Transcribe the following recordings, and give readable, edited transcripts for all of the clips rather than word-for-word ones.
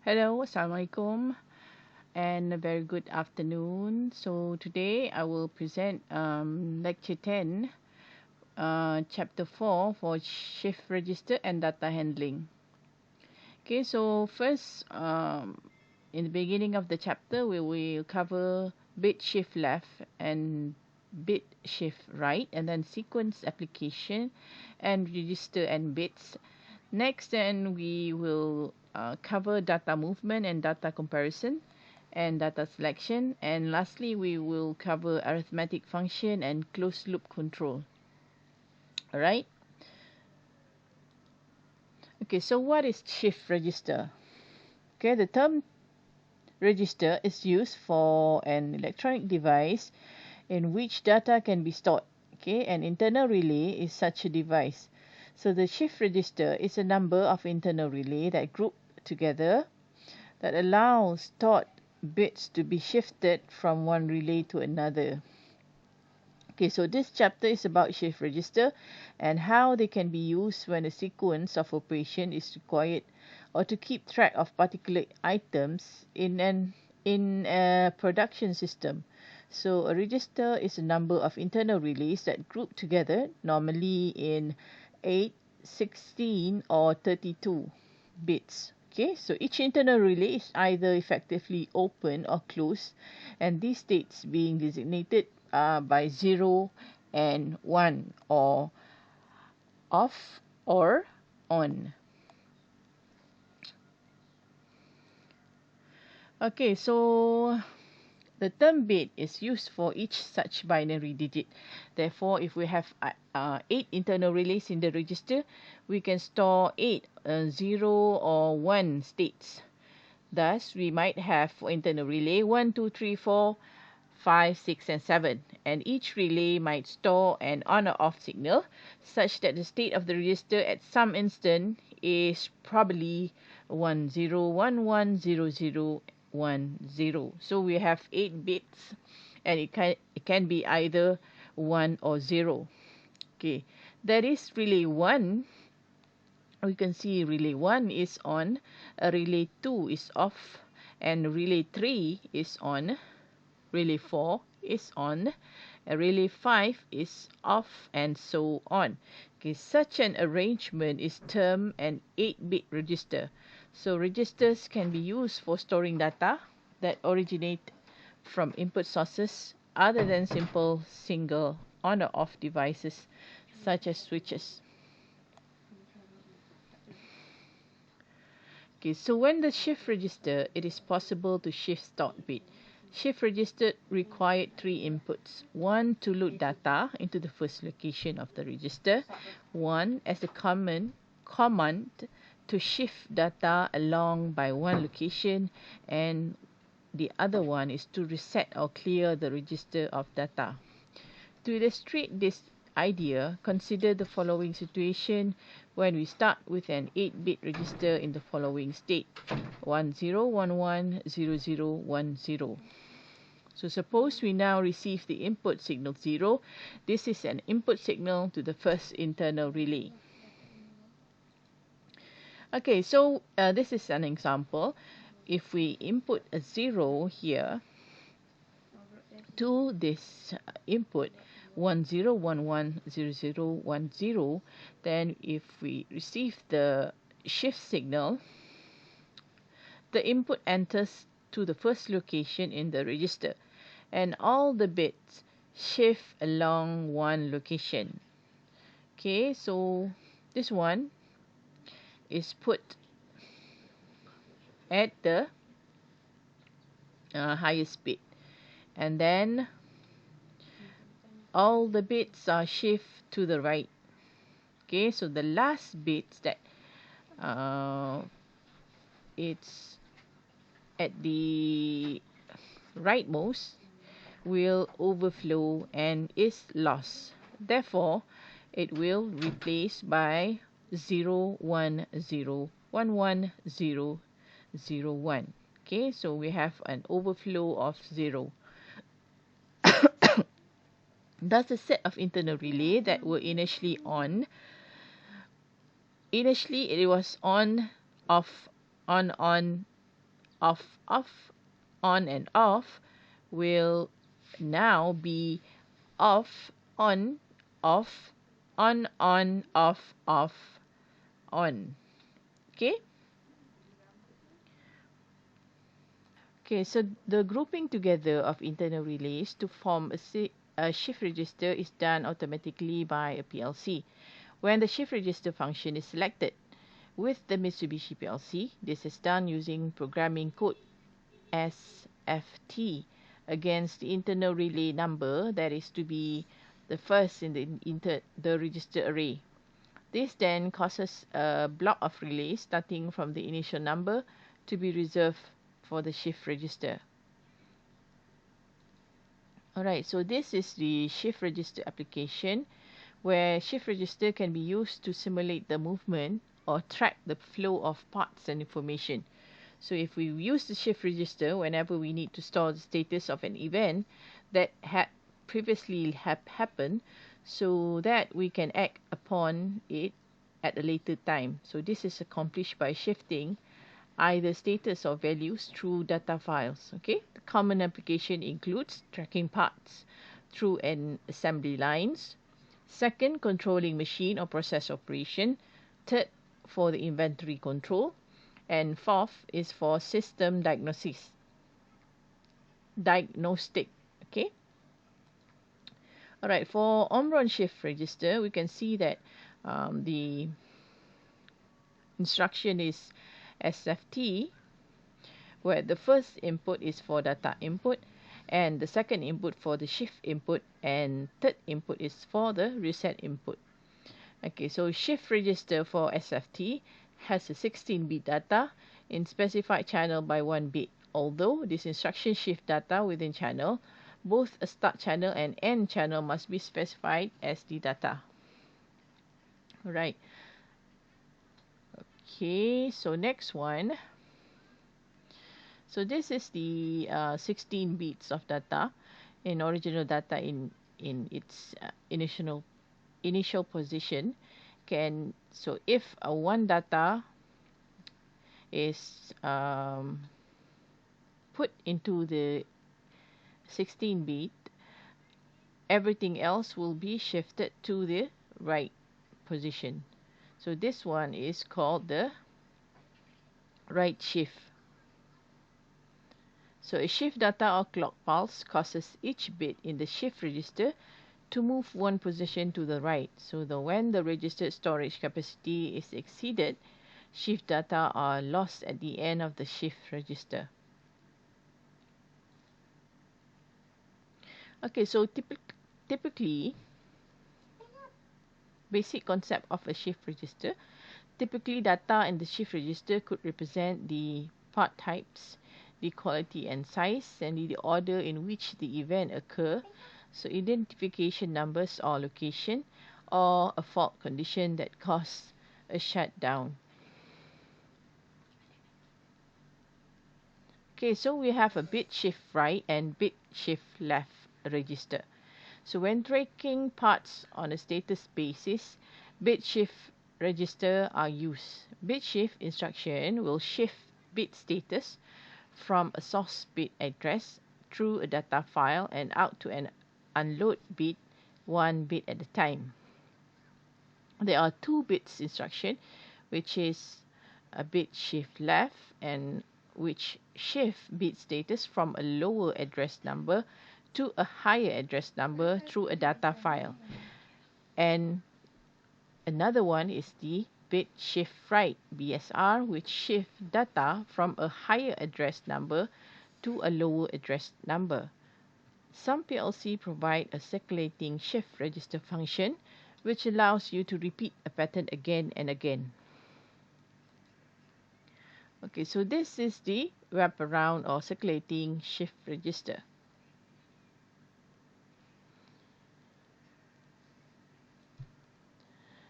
Hello, Assalamualaikum, and a very good afternoon. So today I will present lecture 10, chapter 4 for shift register and data handling. Okay, so first, in the beginning of the chapter, we will cover bit shift left and bit shift right, and then sequence application and register and bits. Next, then we will cover data movement and data comparison and data selection. And lastly, we will cover arithmetic function and closed loop control. All right. Okay, so what is shift register? Okay, the term register is used for an electronic device in which data can be stored. Okay, an internal relay is such a device. So the shift register is a number of internal relay that group together that allows stored bits to be shifted from one relay to another. Okay, so this chapter is about shift register and how they can be used when a sequence of operation is required or to keep track of particular items in a production system. So a register is a number of internal relays that group together, normally in 8, 16 or 32 bits. Okay, so each internal relay is either effectively open or closed, and these states being designated by 0 and 1, or off or on. Okay, so the term bit is used for each such binary digit. Therefore, if we have 8 internal relays in the register, we can store 8 0 or 1 states. Thus, we might have for internal relay 1, 2, 3, 4, 5, 6, and 7. And each relay might store an on or off signal such that the state of the register at some instant is probably 1, 0, 1, 1, 0, 0, 1, 0. So we have 8 bits, and it can be either 1 or 0. Okay, that is relay 1. We can see relay 1 is on, relay 2 is off, and relay 3 is on, relay 4 is on, relay 5 is off, and so on. Okay, such an arrangement is termed an 8-bit register. So registers can be used for storing data that originate from input sources other than simple single on or off devices such as switches. Okay, so when the shift register, it is possible to shift stored bit. Shift register required 3 inputs. 1 to load data into the first location of the register. 1 as a command to shift data along by one location, and the other one is to reset or clear the register of data. To illustrate this idea, consider the following situation when we start with an 8-bit register in the following state: 10110010. So suppose we now receive the input signal 0. This is an input signal to the first internal relay. Okay, so this is an example. If we input a 0 here to this input 10110010, then if we receive the shift signal, the input enters to the first location in the register, and all the bits shift along one location. Okay, so this one is put at the highest bit, and then all the bits are shift to the right. Okay, so the last bits that it's at the rightmost will overflow and is lost. Therefore, it will replace by 0, 1, 0, 1, 1, 0, 0, 1. Okay, so we have an overflow of 0. Thus, a set of internal relay that were initially on. Initially, it was on, off, on, off, off, on and off will now be off, on, off, on, off, off, on. Okay? Okay, so the grouping together of internal relays to form a shift register is done automatically by a PLC. When the shift register function is selected with the Mitsubishi PLC, this is done using programming code SFT against the internal relay number that is to be the first in the register array. This then causes a block of relays starting from the initial number to be reserved for the shift register. Alright, so this is the shift register application where shift register can be used to simulate the movement or track the flow of parts and information. So if we use the shift register whenever we need to store the status of an event that had previously happened, so that we can act upon it at a later time. So this is accomplished by shifting either status or values through data files. Okay, the common application includes tracking parts through an assembly lines. Second, controlling machine or process operation. Third, for the inventory control. And fourth is for system diagnostic. Okay. Alright, for Omron shift register, we can see that the instruction is SFT, where the first input is for data input, and the second input for the shift input, and third input is for the reset input. Okay, so shift register for SFT has a 16-bit data in specified channel by 1 bit. Although this instruction shift data within channel, both a start channel and end channel must be specified as the data. Alright. Okay, so next one. So this is the 16 bits of data in original data in its initial position. So if one data is put into the 16-bit, everything else will be shifted to the right position. So this one is called the right shift. So a shift data or clock pulse causes each bit in the shift register to move one position to the right. So when the registered storage capacity is exceeded, shift data are lost at the end of the shift register. Okay, so typically, basic concept of a shift register. Typically, data in the shift register could represent the part types, the quality and size, and the order in which the event occur. So identification numbers or location, or a fault condition that caused a shutdown. Okay, so we have a bit shift right and bit shift left register. So when tracking parts on a status basis, bit shift register are used. Bit shift instruction will shift bit status from a source bit address through a data file and out to an unload bit, one bit at a time. There are 2 bits instruction, which is a bit shift left, and which shift bit status from a lower address number to a higher address number through a data file. And another one is the bit shift right, BSR, which shift data from a higher address number to a lower address number. Some PLC provide a circulating shift register function, which allows you to repeat a pattern again and again. Okay, so this is the wraparound or circulating shift register.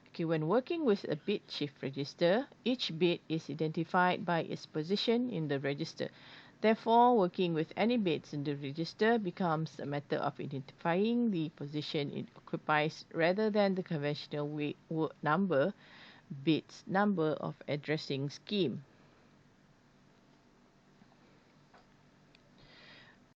Okay, when working with a bit shift register, each bit is identified by its position in the register. Therefore, working with any bits in the register becomes a matter of identifying the position it occupies rather than the conventional bits number of addressing scheme.